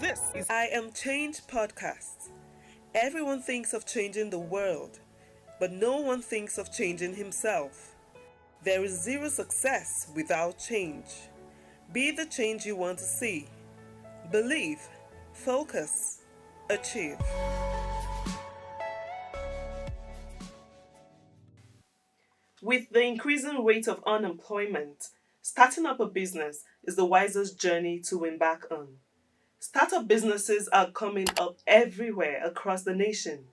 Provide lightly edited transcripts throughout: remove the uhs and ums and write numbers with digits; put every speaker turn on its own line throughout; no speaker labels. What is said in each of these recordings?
This is I Am Change podcast. Everyone thinks of changing the world, but no one thinks of changing himself. There is zero success without change. Be the change you want to see. Believe, focus, achieve. With the increasing rate of unemployment, starting up a business is the wisest journey to embark on. Startup businesses are coming up everywhere across the nation.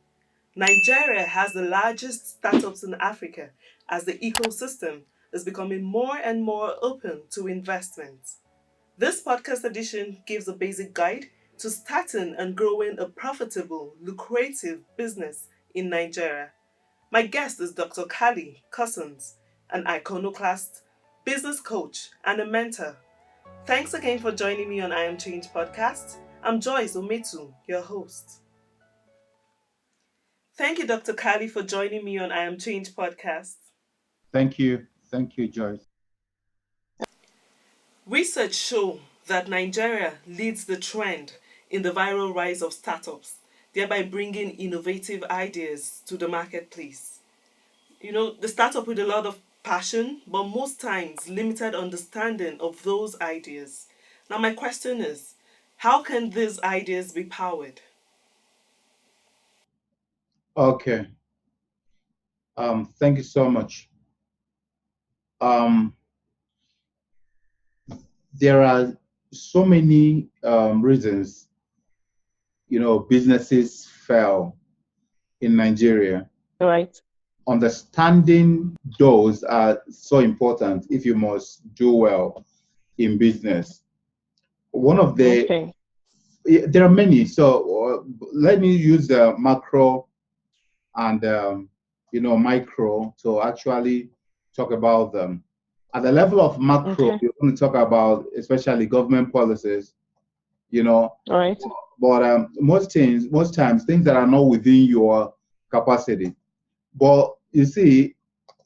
Nigeria has the largest startups in Africa as the ecosystem is becoming more and more open to investment. This podcast edition gives a basic guide to starting and growing a profitable, lucrative business in Nigeria. My guest is Dr. Cussons, an Iconoclast, business coach, and a mentor. Thanks again for joining me on I Am Change podcast. I'm Joyce Ometu, your host. Thank you, Dr. Kali, for joining me on I Am Change podcast.
Thank you. Thank you, Joyce.
Research show that Nigeria leads the trend in the viral rise of startups, thereby bringing innovative ideas to the marketplace. They start up with a lot of passion, but most times limited understanding of those ideas. Now, my question is, how can these ideas be powered?
Okay. Thank you so much. Um, there are so many reasons, businesses fail in Nigeria.
Right.
Understanding those are so important if you must do well in business. One of the,
Okay.
there are many. So let me use the macro and micro to actually talk about them. At the level of macro,
Okay.
we're going to talk about especially government policies,
All right.
but most times things that are not within your capacity. But you see,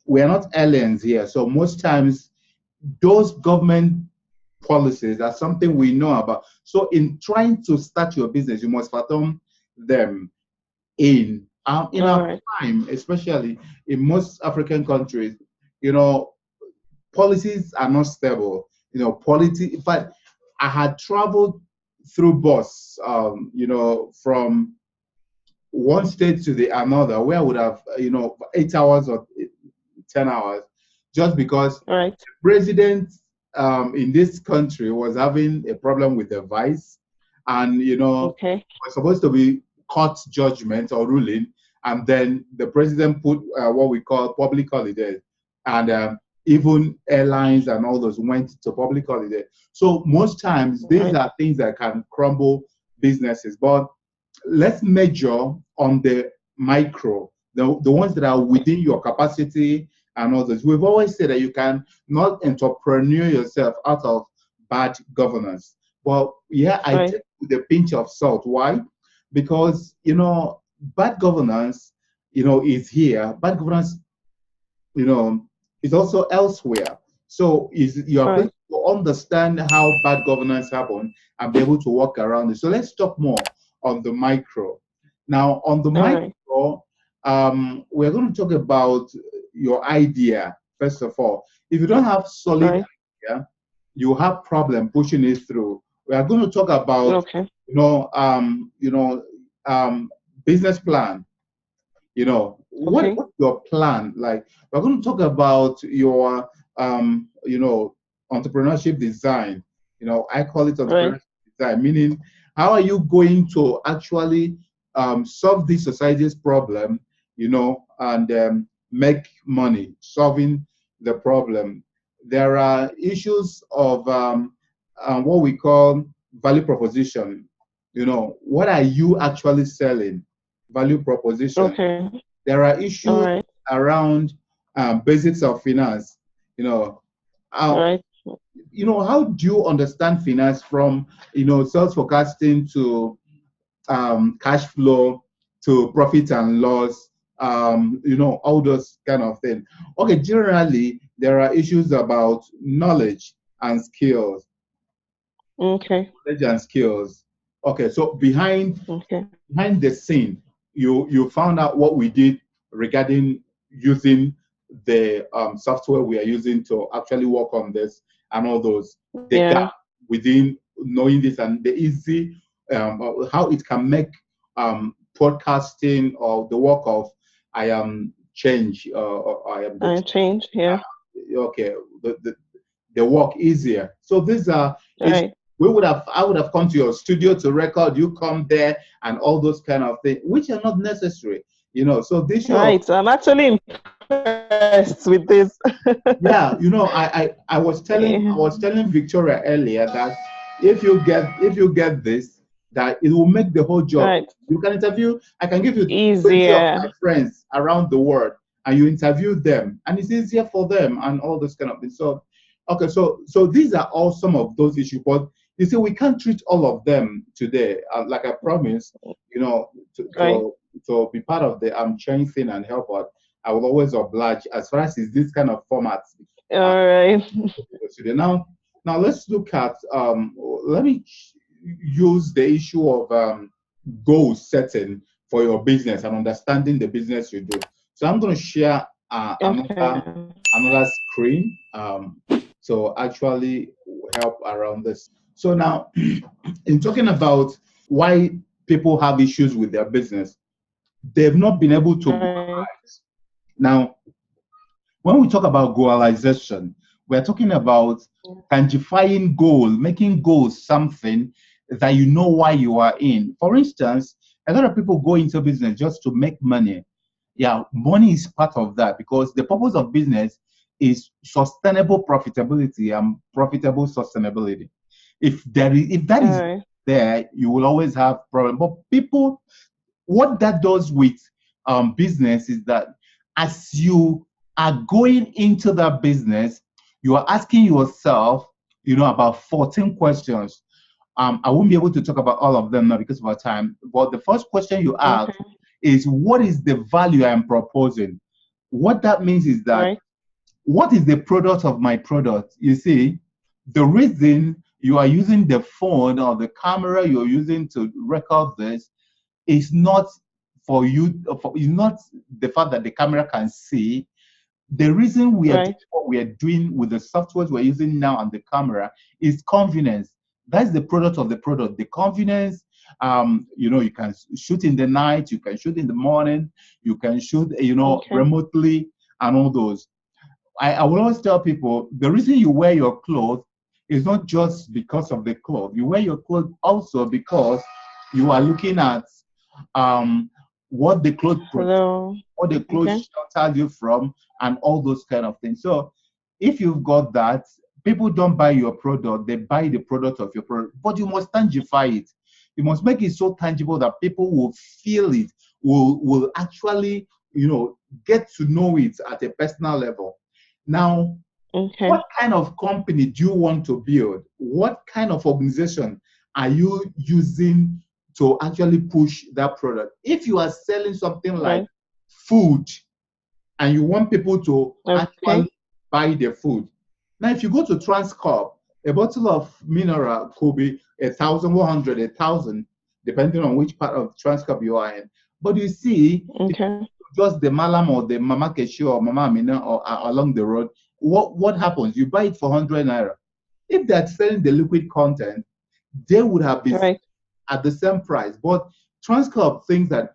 we are not aliens here, so most times those government policies are something we know about. So in trying to start your business, you must fathom them in
All
our
right.
time, especially in most African countries, policies are not stable. In fact, I had traveled through bus, from one state to the another, where I would have, 8 hours or 10 hours, just because
All right.
the president in this country was having a problem with the vice, and
Okay.
was supposed to be court judgment or ruling, and then the president put what we call public holidays, and even airlines and all those went to public holiday. So most times these
Right.
are things that can crumble businesses. But let's measure on the micro, the ones that are within your capacity and others. We've always said that you can not entrepreneur yourself out of bad governance. Well, yeah, I
Right.
take it with a pinch of salt. Why? Because bad governance, is here. Bad governance, is also elsewhere. So you are going
Right.
to understand how bad governance happen and be able to work around it. So let's talk more on the micro. Now, on the
All right.
micro, we're going to talk about your idea first of all. If you don't have solid
Right.
idea, you have problem pushing it through. We are going to talk about
Okay.
you know um, you know business plan.
Okay.
What's your plan? Like, we're going to talk about your entrepreneurship design. I call it
Right.
entrepreneurship design, meaning how are you going to actually solve this society's problem, and make money solving the problem. There are issues of what we call value proposition. What are you actually selling? Value proposition.
Okay.
There are
All
issues
right.
around basics of finance. You know, how,
Right.
how do you understand finance from sales forecasting to cash flow to profit and loss, all those kind of things. Okay, generally there are issues about
Okay.
knowledge and skills. Okay, so
Okay.
behind the scene, you found out what we did regarding using the software we are using to actually work on this and all those, the
Yeah.
gap within knowing this and the easy how it can make podcasting or the work of I am change or I am the
I change. Yeah.
okay the work easier. So these are is
Right.
we would have I would have come to your studio to record, you come there and all those kind of things, which are not necessary, you know. So this show,
Right. I'm actually impressed with this.
yeah, you know, I was telling
Yeah.
Victoria earlier that if you get this, that it will make the whole job.
Right.
You can interview, I can give you 20 of my
Easier.
friends around the world and you interview them and it's easier for them and all this kind of thing. So okay, so these are all some of those issues, but you see, we can't treat all of them today. Like I promised, you know,
Right.
to be part of the change thing and help out. I will always oblige as far as is this kind of formats. Uh,
All right.
today. Now let's look at let me use the issue of goal setting for your business and understanding the business you do. So I'm going to share
Okay.
another screen to actually help around this. So now, in talking about why people have issues with their business, they've not been able to
Right.
goalize. Now, when we talk about goalization, we're talking about quantifying goal, making goals something that you know why you are in. For instance, a lot of people go into business just to make money. Yeah, money is part of that because the purpose of business is sustainable profitability and profitable sustainability. If that
All
is
right.
there, you will always have problem. But people, what that does with business is that as you are going into that business, you are asking yourself, you know, about 14 questions. I won't be able to talk about all of them now because of our time. But the first question you ask
Okay.
is, what is the value I am proposing? What that means is that
Right.
what is the product of my product? You see, the reason you are using the phone or the camera you're using to record this is not for you, it's not the fact that the camera can see. The reason we are doing
Right.
what we are doing with the softwares we're using now and the camera is convenience. That's the product of the product. The convenience, you know, you can shoot in the night, you can shoot in the morning, you can shoot, you know,
Okay.
remotely and all those. I will always tell people the reason you wear your clothes is not just because of the clothes. You wear your clothes also because you are looking at um, what the clothes
Hello.
what the
Okay.
clothes shelter you from, and all those kind of things. So if you've got that, people don't buy your product, they buy the product of your product, but you must tangify it. You must make it so tangible that people will feel it, will actually, you know, get to know it at a personal level. Now,
Okay.
what kind of company do you want to build? What kind of organization are you using to actually push that product? If you are selling something like
Right.
food and you want people to
Okay.
actually buy the food. Now, if you go to Transcorp, a bottle of mineral could be 1,100, 1,000, depending on which part of Transcorp you are in. But you see, if
Okay.
just the Malam or the Mama Keshi or Mama Amina or along the road, what happens? You buy it for 100 naira. If they're selling the liquid content, they would have been
Right.
at the same price. But Transcorp thinks that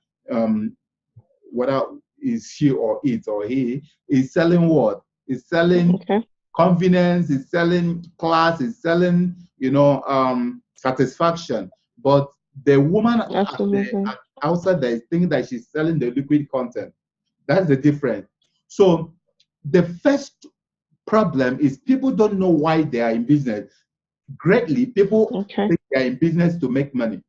whether is she or it or he is selling what? Is selling
Okay.
convenience, is selling class, is selling, you know, satisfaction. But the woman
Absolutely.
outside there is thinking that she's selling the liquid content. That's the difference. So the first problem is people don't know why they are in business. Greatly, people
Okay.
think they are in business to make money.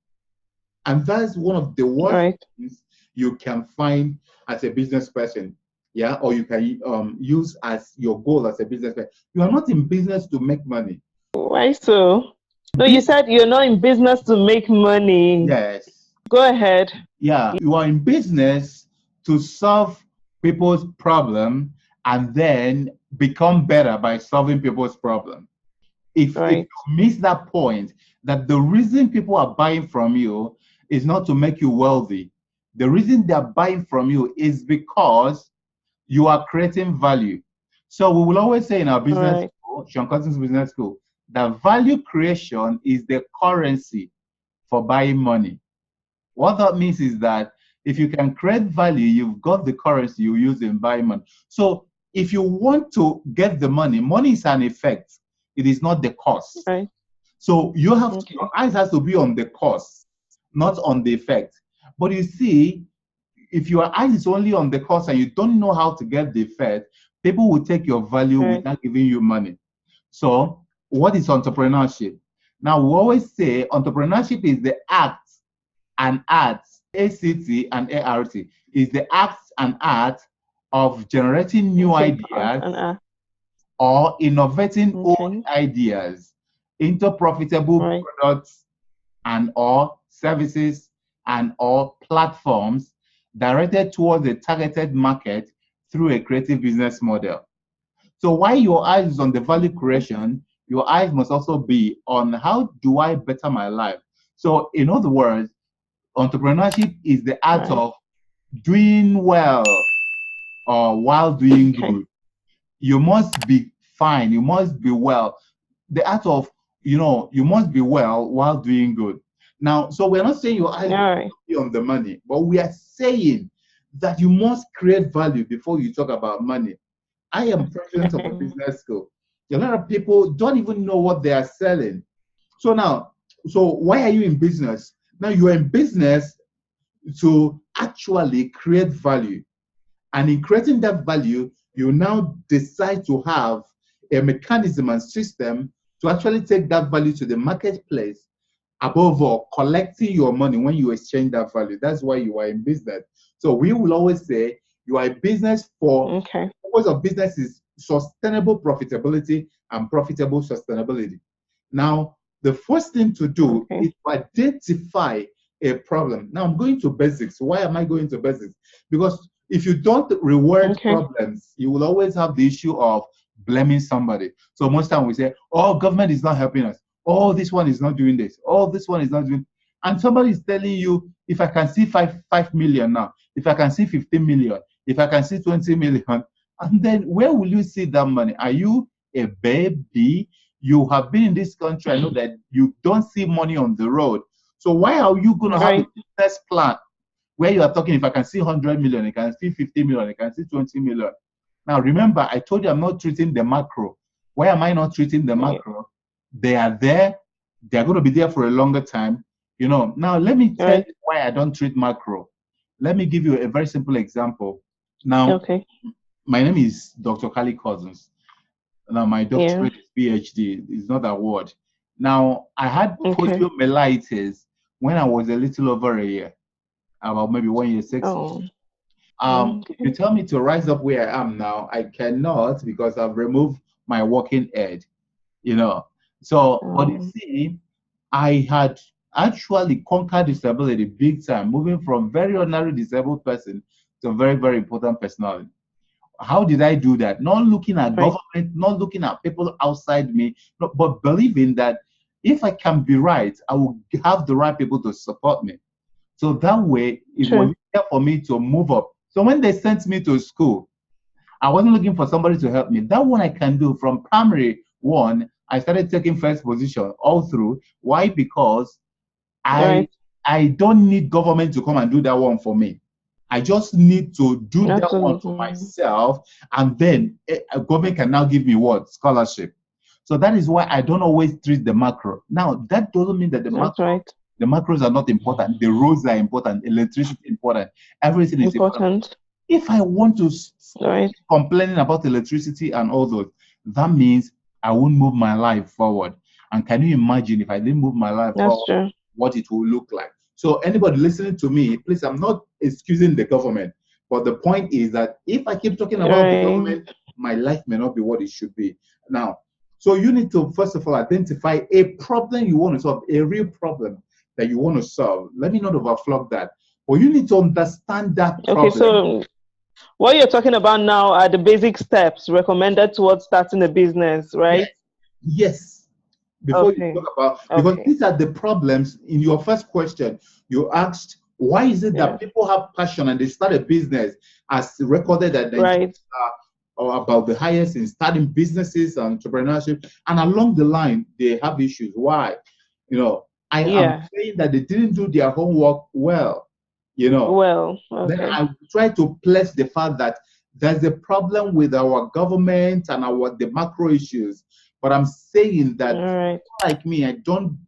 And that's one of the worst
Right.
things you can find as a business person. Yeah, or you can use as your goal as a business person. You are not in business to make money.
Why so? No, you said you're not in business to make money.
Yes.
Go ahead.
Yeah, you are in business to solve people's problem and then become better by solving people's problem. If
Right.
you miss that point, that the reason people are buying from you is not to make you wealthy. The reason they're buying from you is because you are creating value. So we will always say in our business
Right.
school, Sean Cousins Business School, that value creation is the currency for buying money. What that means is that if you can create value, you've got the currency you use in buying money. So if you want to get the money, money is an effect. It is not the cost.
Right.
So you have to, your
Okay.
eyes has to be on the cost, not on the effect. But you see, if your eyes is only on the cost and you don't know how to get the effect, people will take your value
Right.
without giving you money. So what is entrepreneurship? Now we always say entrepreneurship is the act and art, ACT and ART, is the act and art of generating new
Okay. Art
ideas
and art.
or innovating old
Okay.
ideas into profitable
Right.
products and or services and or platforms directed towards a targeted market through a creative business model. So while your eyes is on the value
Okay.
creation, your eyes must also be on how do I better my life. So in other words, entrepreneurship is the art
Right.
of doing well or while doing
Okay.
good. You must be fine, you must be well. The art of, you must be well while doing good. Now, so we're not saying your eyes
All
must
right.
be on the money, but we are saying that you must create value before you talk about money. I am president of a
Okay.
business school. A lot of people don't even know what they are selling. So now, so why are you in business? Now you're in business to actually create value. And in creating that value, you now decide to have a mechanism and system to actually take that value to the marketplace. Above all, collecting your money when you exchange that value. That's why you are in business. So we will always say you are in business for
Okay.
the purpose of business is sustainable profitability and profitable sustainability. Now, the first thing to do
Okay.
is to identify a problem. Now, I'm going to basics. Why am I going to basics? Because if you don't reward
Okay.
problems, you will always have the issue of blaming somebody. So most time we say, "Oh, government is not helping us. Oh, this one is not doing this. Oh, this one is not doing." And somebody is telling you, "If I can see five million now, if I can see 15 million, if I can see 20 million," and then where will you see that money? Are you a baby? You have been in this country. I know that you don't see money on the road. So why are you going to have a
Right.
business plan where you are talking, if I can see 100 million, I can see 50 million, I can see 20 million? Now, remember, I told you I'm not treating the macro. Why am I not treating the
Yeah.
macro? They are there. They're going to be there for a longer time. Now let me tell
Right.
you why I don't treat macro. Let me give you a very simple example. Now,
Okay.
my name is Dr. Kali Cousins. Now, my
Yeah.
doctorate is PhD, it's not a word. Now, I had
Okay.
poliomyelitis when I was a little over a year, about maybe 1 year, 6 months.
Oh.
If you
Okay.
tell me to rise up where I am now, I cannot because I've removed my walking aid, you know. So, but you
Um.
see, I had actually conquered disability big time, moving from very ordinary disabled person to a very, very important personality. How did I do that? Not looking at
Right.
government, not looking at people outside me, but believing that if I can be right, I will have the right people to support me. So that way, it was
True.
easier for me to move up. So when they sent me to school, I wasn't looking for somebody to help me. That one I can do from primary one. I started taking first position all through. Why? Because I
Right.
I don't need government to come and do that one for me. I just need to do that one for
Absolutely.
myself, and then a government can now give me what? Scholarship. So that is why I don't always treat the macro. Now, that doesn't mean that
That's right.
the macros are not important. The roads are important. Electricity is important. Everything is important.
Important.
If I want to
Right.
keep complaining about electricity and all those, that means I won't move my life forward. And can you imagine if I didn't move my life
That's
forward,
true.
what it will look like? So, anybody listening to me, please, I'm not excusing the government, but the point is that if I keep talking about the
Right.
government, my life may not be what it should be. Now, so you need to first of all identify a problem you want to solve, a real problem that you want to solve. Let me not overflog that. But you need to understand that
Okay.
problem.
So what you're talking about now are the basic steps recommended towards starting a business,
Yes,
right?
yes. before you talk
Okay.
about, because
Okay.
these are the problems. In your first question, you asked, why is it that
Yeah.
people have passion and they start a business, as recorded that Nigerians
Right.
are or about the highest in starting businesses and entrepreneurship, and along the line they have issues. Why? You know, I am
Yeah.
saying that they didn't do their homework well. You know,
Well,
then
okay.
I try to place the fact that there's a problem with our government and our the macro issues. But I'm saying
All
that
right.
like me, I don't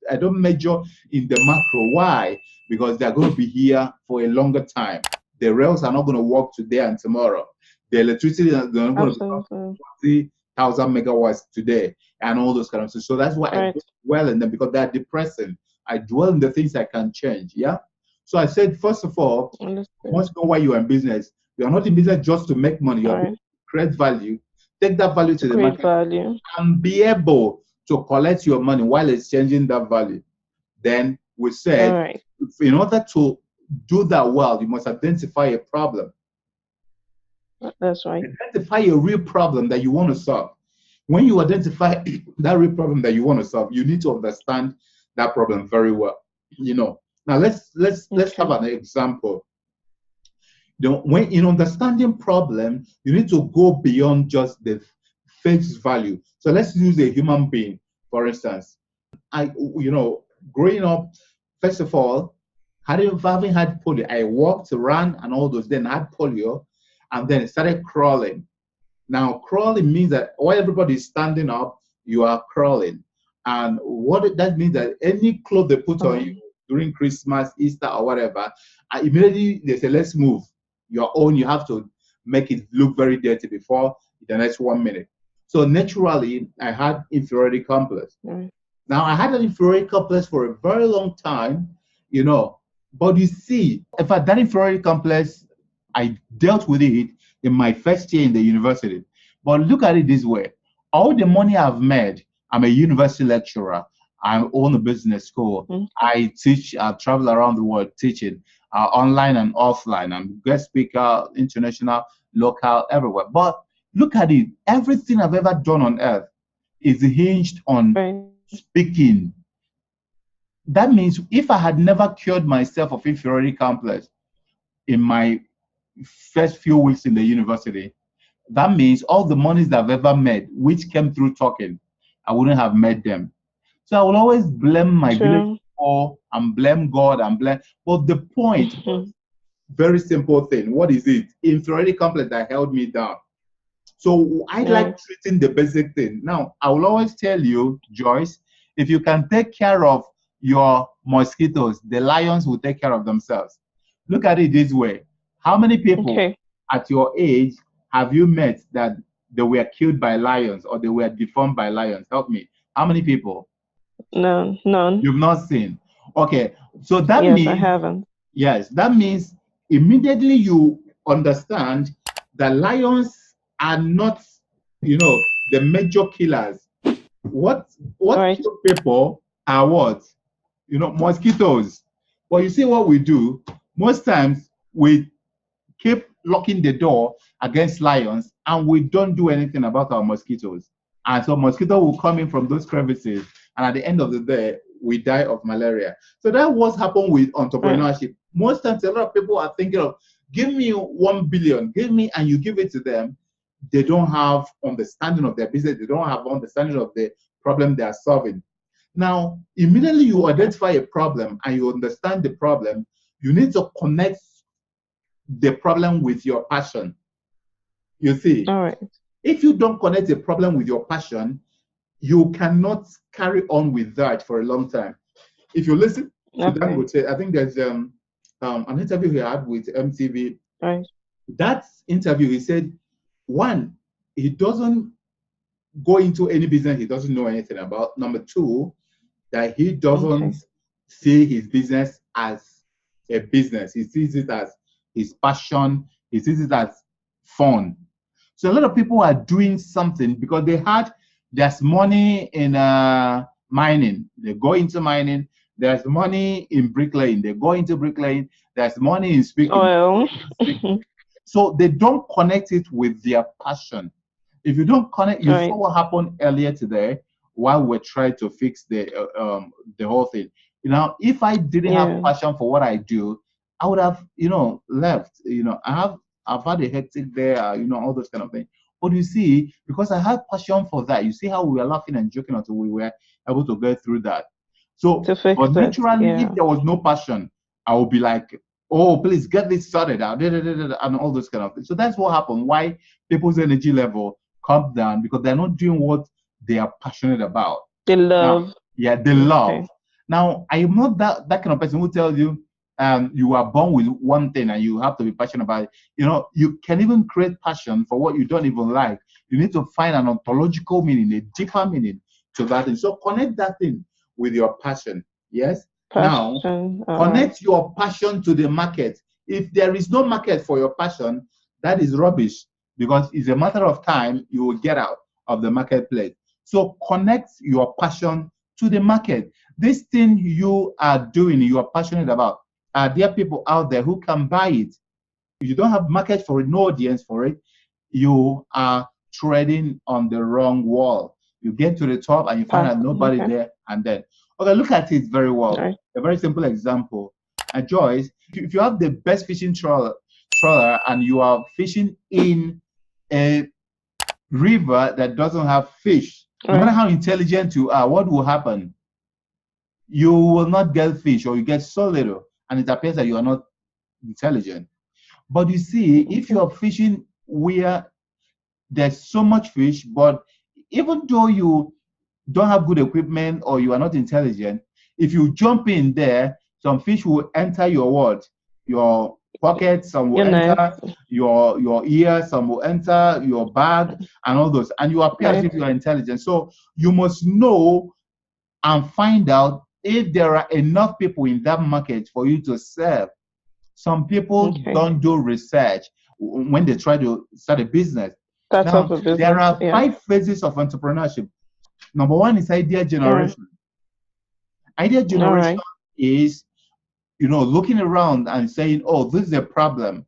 measure in the macro. Why? Because they're going to be here for a longer time. The rails are not going to work today and tomorrow. The electricity is not going to become
Absolutely.
40,000 megawatts today and all those kind of things. So that's why I
Right.
don't dwell in them, because they're depressing. I dwell in the things I can change. Yeah. So I said, first of all, you
Understood.
must know why you are in business. You are not in business just to make money. You
All
are
right.
business to create value. Take that value
To
to the
create
market
value.
and be able to collect your money while exchanging that value. Then we
All
said,
right.
in order to do that well, you must identify a problem.
That's right.
Identify a real problem that you want to solve. When you identify that real problem that you want to solve, you need to understand that problem very well. You know. Now let's have
Okay.
an example. You know, when in understanding problem, you need to go beyond just the face value. So let's use a human being, for instance. I, you know, growing up, first of all, having had polio, I walked, ran, and all those. Then I had polio, and then it started crawling. Now, crawling means that while everybody is standing up, you are crawling. And that means that any clothes they put on you
Um,
during Christmas, Easter, or whatever, immediately they say, let's move. Your own, you have to make it look very dirty before the next 1 minute. So naturally, I had inferiority complex.
all right.
Now, I had an inferiority complex for a very long time, you know. But you see, in fact, that inferiority complex, I dealt with it in my first year in the university. But look at it this way: all the money I've made, I'm a university lecturer. I own a business school.
Okay.
I teach, I travel around the world teaching, online and offline. I'm a guest speaker, international, local, everywhere. But look at it: everything I've ever done on earth is hinged on
Right.
speaking. That means if I had never cured myself of inferiority complex in my first few weeks in the university, that means all the monies that I've ever made, which came through talking, I wouldn't have made them. So I will always blame my village
True.
people and blame God and blame. But the point was very simple thing. What is it? Inferiority complex that held me down. So I like
Right.
treating the basic thing. Now, I will always tell you, Joyce, if you can take care of your mosquitoes, the lions will take care of themselves. Look at it this way. How many people
Okay.
at your age have you met that they were killed by lions or they were deformed by lions? Help me. How many people?
None. None.
You've not seen. Okay. So that
Yes, I
means,
haven't.
yes, that means immediately you understand that lions are not, the major killers. What
All
what
right.
kill people are what? Mosquitoes. But you see what we do? Most times we keep locking the door against lions and we don't do anything about our mosquitoes. And so mosquito will come in from those crevices, and at the end of the day, we die of malaria. So that was happened with
Right.
entrepreneurship. Most times, a lot of people are thinking of, give me 1 billion, give me, and you give it to them. They don't have understanding of their business. They don't have understanding of the problem they are solving. Now, immediately you
Okay.
identify a problem and you understand the problem, you need to connect the problem with your passion. You see,
All right.
if you don't connect the problem with your passion, you cannot carry on with that for a long time. If you listen to
Okay.
Dangote, I think there's an interview he had with MTV.
Right.
That interview, he said, one, he doesn't go into any business he doesn't know anything about. Number two, that he doesn't
Okay.
see his business as a business. He sees it as his passion. He sees it as fun. So a lot of people are doing something because there's money in mining. They go into mining. There's money in bricklaying. They go into bricklaying. There's money in speaking.
Well.
So they don't connect it with their passion. If you don't connect, you saw
Right.
what happened earlier today. while we're trying to fix the whole thing. If I didn't have
Yeah.
passion for what I do, I would have, left. I've had a hectic there, all those kind of things. But you see, because I had passion for that, you see how we were laughing and joking until we were able to get through that. So,
To fix
but
it.
naturally, if
Yeah.
there was no passion, I would be like, oh, please get this sorted out, and all those kind of things. So that's what happened. Why people's energy level comes down, because they're not doing what they are passionate about.
The
Now,
love.
yeah, they
Okay.
love. Now, I am not that kind of person who tells you you are born with one thing and you have to be passionate about it. You can even create passion for what you don't even like. You need to find an ontological meaning, a deeper meaning to that thing. So connect that thing with your passion. Yes. Now,
Passion. All right.
connect your passion to the market. If there is no market for your passion, that is rubbish, because it's a matter of time you will get out of the marketplace. So connect your passion to the market. This thing you are doing, you are passionate about, are there people out there who can buy it? If you don't have market for it, no audience for it, you are treading on the wrong wall. You get to the top and you find
Path.
out nobody
Okay.
there, and then, okay, look at it very
All
well.
right.
A very simple example. Joyce, if you have the best fishing trawler and you are fishing in a river that doesn't have fish,
All
no matter
right.
how intelligent you are, what will happen? You will not get fish, or you get so little, and it appears that you are not intelligent. But you see, if you
Okay.
are fishing where there's so much fish, but even though you don't have good equipment or you are not intelligent, if you jump in there, some fish will enter your what? Your pocket, some will
Your net.
enter your ear, some will enter your bag, and all those. And you appear as
Right.
if you are intelligent. So you must know and find out if there are enough people in that market for you to serve. Some people
Okay.
don't do research when they try to start a business.
Start
Now,
up a
there
business.
are
Yeah.
5 phases of entrepreneurship. Number one is idea
All right.
generation. Idea
All
generation
right.
is, looking around and saying, oh, this is a problem.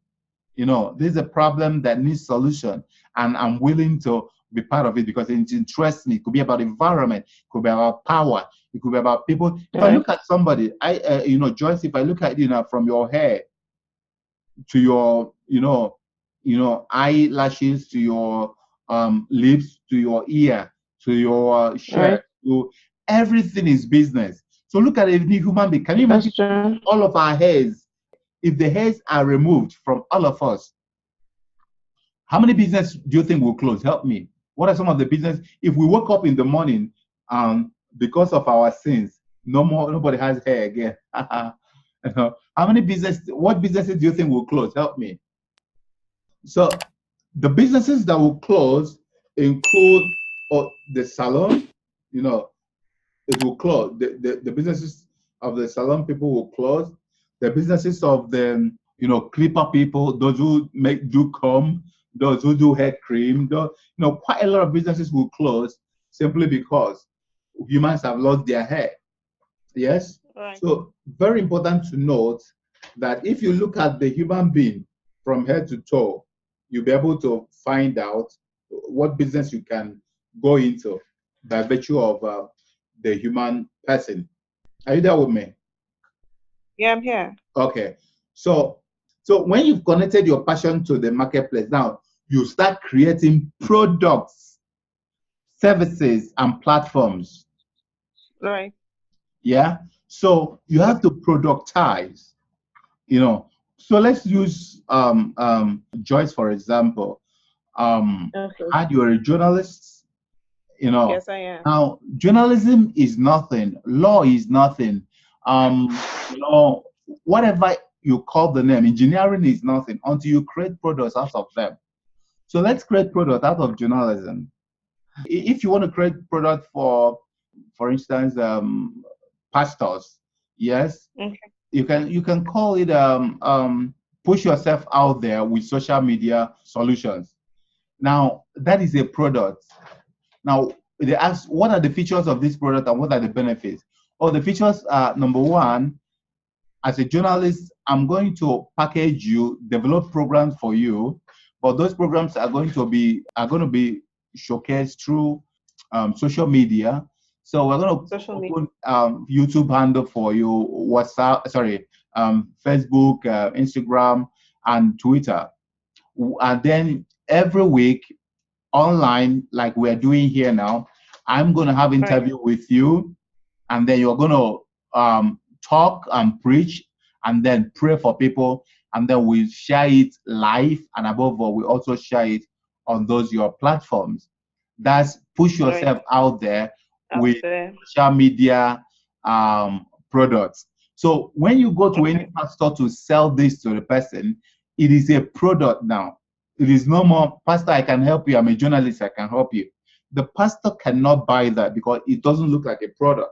This is a problem that needs solution, and I'm willing to be part of it because it interests me. It could be about environment, it could be about power, it could be about people. If
All
I
right.
look at somebody, Joyce, if I look at from your hair to your, eyelashes, to your lips, to your ear, to your
All right.
shirt, to everything is business. So look at a human being. Can you imagine
That's true.
all of our hairs? If the hairs are removed from all of us, how many business do you think will close? Help me. What are some of the business? If we woke up in the morning, because of our sins, nobody has hair again. How many business? What businesses do you think will close? Help me. So the businesses that will close include the salon. You know, it will close. The businesses of the salon people will close. The businesses of the clipper people, those who do comb, those who do hair cream, quite a lot of businesses will close simply because humans have lost their hair. Yes.
Right.
So very important to note that if you look at the human being from head to toe, you'll be able to find out what business you can go into by virtue of the human person. Are you there with me?
Yeah, I'm here.
Okay. So when you've connected your passion to the marketplace, now you start creating products, services, and platforms.
Right.
Yeah. So you have to productize, you know. So let's use Joyce for example.
Okay.
Had you are a journalist, you know.
Yes, I am.
Now journalism is nothing, law is nothing. Whatever you call the name, engineering is nothing until you create products out of them. So let's create product out of journalism. If you want to create product for instance, pastors, yes,
Okay.
you can call it push yourself out there with social media solutions. Now that is a product. Now they ask what are the features of this product and what are the benefits. Oh, the features are number one, as a journalist, I'm going to package you, develop programs for you, but those programs are going to be showcased through social media. So we're going to
Social media.
open YouTube handle for you, WhatsApp, sorry, Facebook, Instagram, and Twitter. And then every week online, like we're doing here now, I'm going to have
Right.
interview with you, and then you're going to talk and preach, and then pray for people, and then we share it live, and above all, we also share it on those your platforms. That's push
Right.
yourself out there
Out
with
there.
social media products. So when you go to any
Okay.
pastor to sell this to the person, it is a product now. It is no more, Pastor, I can help you. I'm a journalist, I can help you. The pastor cannot buy that because it doesn't look like a product.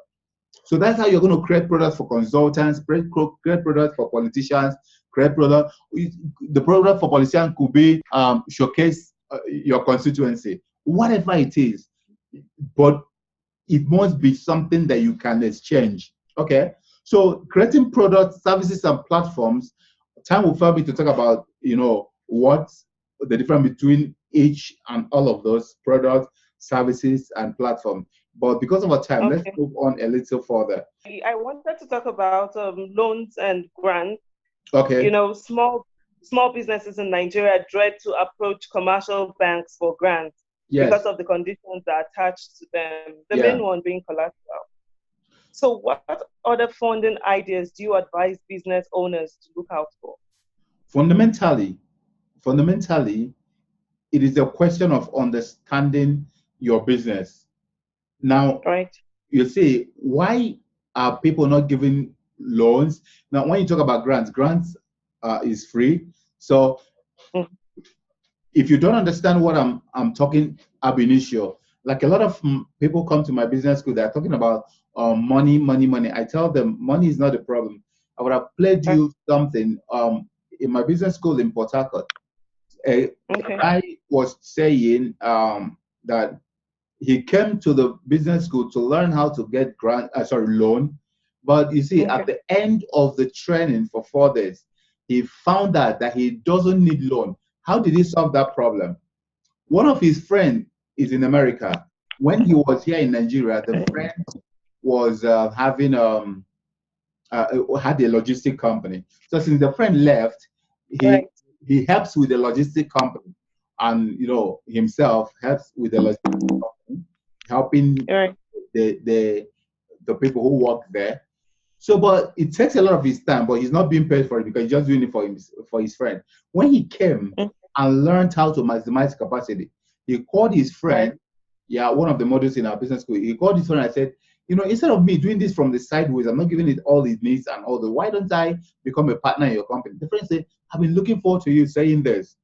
So that's how you're going to create products for consultants, create products for politicians, create product. The product for politicians could be showcase your constituency, whatever it is. But it must be something that you can exchange. Okay. So creating products, services, and platforms. Time will fail me to talk about, what the difference between each and all of those products, services, and platform. But because of our time, let's
Okay.
move on a little further.
I wanted to talk about loans and grants. You
Okay.
know, small businesses in Nigeria dread to approach commercial banks for grants because
Yes.
of the conditions that are attached to them. The main
Yeah.
one being collateral. So, what other funding ideas do you advise business owners to look out for?
Fundamentally, fundamentally, it is a question of understanding your business. Now,
Right.
you see, why are people not giving loans? Now, when you talk about grants is free. So
Mm.
if you don't understand what I'm talking ab initio, like a lot of people come to my business school, they're talking about money, money, money. I tell them money is not a problem. I would have played
Okay.
you something in my business school in Port Harcourt. A
Okay.
guy was saying that he came to the business school to learn how to get loan. But you see, at
Okay.
the end of the training for 4 days, he found out that he doesn't need loan. How did he solve that problem? One of his friends is in America. When he was here in Nigeria, the friend was having had a logistic company. So since the friend left, he
Right.
he helps with the logistic company, and himself helps with the logistic company, helping
Right.
the the the people who work there. So, but it takes a lot of his time, but he's not being paid for it because he's just doing it for his friend. When he came
Mm.
and learned how to maximize capacity, he called his
Right.
friend, yeah, one of the models in our business school. He called his friend and said, instead of me doing this from the sideways, I'm not giving it all it needs and all the. Why don't I become a partner in your company? The friend said, I've been looking forward to you saying this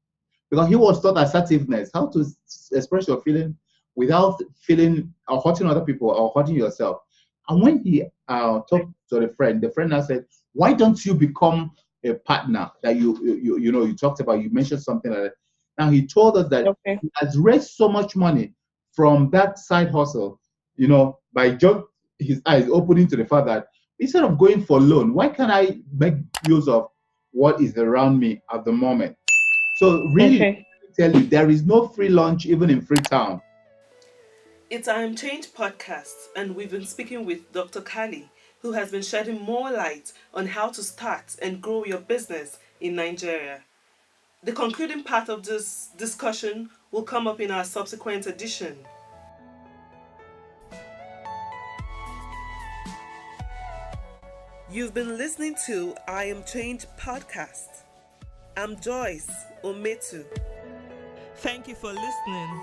because he was taught assertiveness, how to express your feeling without feeling or hurting other people or hurting yourself. And when he talked to the friend now said, "Why don't you become a partner that you talked about? You mentioned something like that." Now he told us that
Okay.
he has raised so much money from that side hustle, by just his eyes opening to the fact that instead of going for loan, why can't I make use of what is around me at the moment? So really,
Okay.
let me tell you, there is no free lunch even in Freetown.
It's I Am Change podcast, and we've been speaking with Dr. Kali, who has been shedding more light on how to start and grow your business in Nigeria. The concluding part of this discussion will come up in our subsequent edition. You've been listening to I Am Change podcast. I'm Joyce Ometu. Thank you for listening.